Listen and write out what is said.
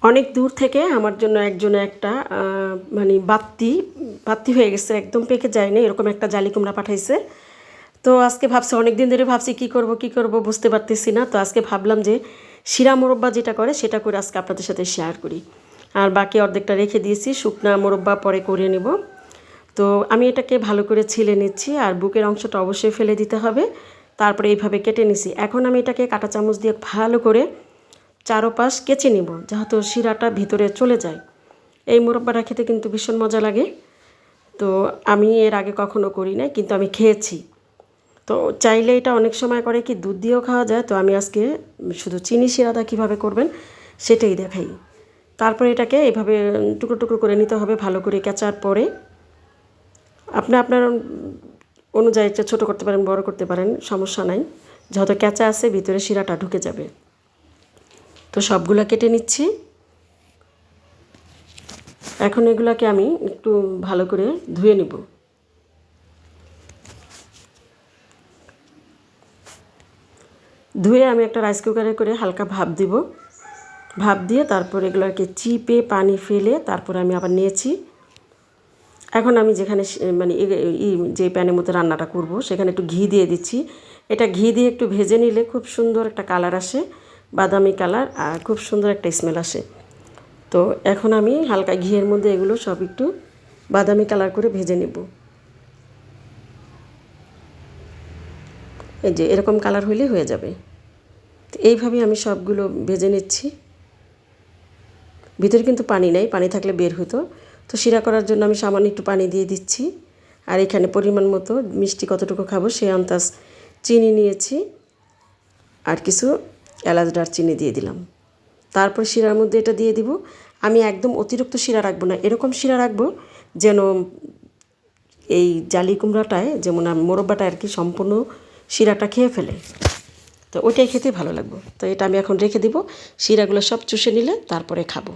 অনেক দূর থেকে আমার জন্য একজনে একটা মানে বাত্তি হয়ে গেছে, একদম পেকে যায় না, এরকম একটা জালি কুমড়া পাঠাইছে। তো আজকে ভাবছি, অনেক দিন ধরে ভাবছি কী করব বুঝতে পারতেছি না। তো আজকে ভাবলাম যে শিরা মোরব্বা যেটা করে সেটা করে আজকে আপনাদের সাথে শেয়ার করি। আর বাকি অর্ধেকটা রেখে দিয়েছি, শুকনা মোরব্বা পরে করে নেব। তো আমি এটাকে ভালো করে ছিলে নিচ্ছি, আর বুকের অংশটা অবশ্যই ফেলে দিতে হবে। তারপরে এইভাবে কেটে নিছি। এখন আমি এটাকে কাঁটা চামচ দিয়ে ভালো করে চারোপাশ কেচে নিব, যেহেতু শিরাটা ভিতরে চলে যায়। এই মোরব্বাটা খেতে কিন্তু ভীষণ মজা লাগে। তো আমি এর আগে কখনো করি নাই, কিন্তু আমি খেয়েছি। তো চাইলে এটা অনেক সময় করে কি দুধ দিয়েও খাওয়া যায়। তো আমি আজকে শুধু চিনি শিরাটা কীভাবে করবেন সেটাই দেখাই। তারপরে এটাকে এইভাবে টুকরো টুকরো করে নিতে হবে, ভালো করে কেচার পরে আপনার অনুযায়ী ছোটো করতে পারেন, বড় করতে পারেন, সমস্যা নাই। যেহেতু কেঁচা আছে ভিতরে শিরাটা ঢুকে যাবে। তো সবগুলো কেটে নিচ্ছি। এখন এগুলোকে আমি একটু ভালো করে ধুয়ে নেব। ধুয়ে আমি একটা রাইস কুকারে করে হালকা ভাপ দিব। ভাপ দিয়ে তারপর এগুলোকে চিপে পানি ফেলে তারপর আমি আবার নিয়েছি। এখন আমি যেখানে মানে যে প্যানের মধ্যে রান্নাটা করব সেখানে একটু ঘি দিয়ে দিচ্ছি। এটা ঘি দিয়ে একটু ভেজে নিলে খুব সুন্দর একটা কালার আসে, বাদামি কালার, আর খুব সুন্দর একটা স্মেল আসে। তো এখন আমি হালকা ঘিয়ের মধ্যে এগুলো সব একটু বাদামি কালার করে ভেজে নেব। এই যে এরকম কালার হলেই হয়ে যাবে। তো এইভাবেই আমি সবগুলো ভেজে নিচ্ছি। ভিতরে কিন্তু পানি নেই, পানি থাকলে বের হতো। তো শিরা করার জন্য আমি সামান্য একটু পানি দিয়ে দিচ্ছি। আর এখানে পরিমাণ মতো মিষ্টি কতটুকু খাবো সেই আন্দাজ চিনি নিয়েছি, আর কিছু এলাচ দারচিনি দিয়ে দিলাম। তারপর শিরার মধ্যে এটা দিয়ে দিব। আমি একদম অতিরিক্ত শিরা রাখবো না, এরকম শিরা রাখবো যেন এই জালি কুমড়াটায়, যেমন মোরব্বাটা আর কি, সম্পূর্ণ শিরাটা খেয়ে ফেলে। তো ওইটাই খেতে ভালো লাগবে। তো এটা আমি এখন রেখে দিব, শিরাগুলো সব চুষে নিলে তারপরে খাবো।